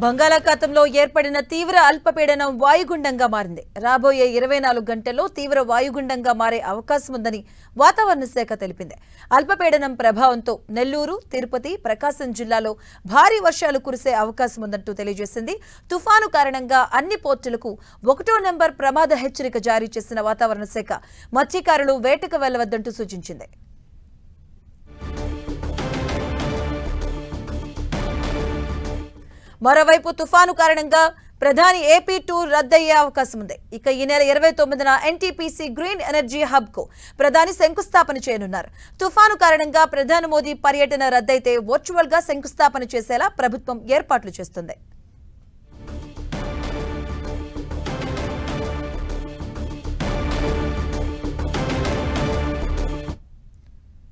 బంగాళాఖాతంలో ఏర్పడిన తీవ్ర అల్పపీడనం వాయుగుండంగా మారింది. రాబోయే 24 గంటల్లో తీవ్ర వాయుగుండంగా మారే అవకాశం ఉందని వాతావరణ శాఖ తెలిపింది. అల్పపీడనం ప్రభావంతో నెల్లూరు, తిరుపతి, ప్రకాశం జిల్లాలో భారీ వర్షాలు కురిసే అవకాశం ఉందంటూ తెలియజేసింది. తుఫాను కారణంగా అన్ని పోర్టులకు 1వ నెంబర్ ప్రమాద హెచ్చరిక జారీ చేసిన వాతావరణ శాఖ మత్స్యకారులు వేటకు వెళ్లవద్దంటూ సూచించింది. మరోవైపు తుఫాను కారణంగా ప్రధాని ఏపీ టూర్ రద్దయ్యే అవకాశం ఉంది. ఇక ఈ నెల 29న ఎన్టీపీసీ గ్రీన్ ఎనర్జీ హబ్ కు ప్రధాని శంకుస్థాపన చేయనున్నారు. తుఫాను కారణంగా ప్రధాని మోదీ పర్యటన రద్దయితే వర్చువల్ గా శంకుస్థాపన చేసేలా ప్రభుత్వం ఏర్పాట్లు చేస్తుంది.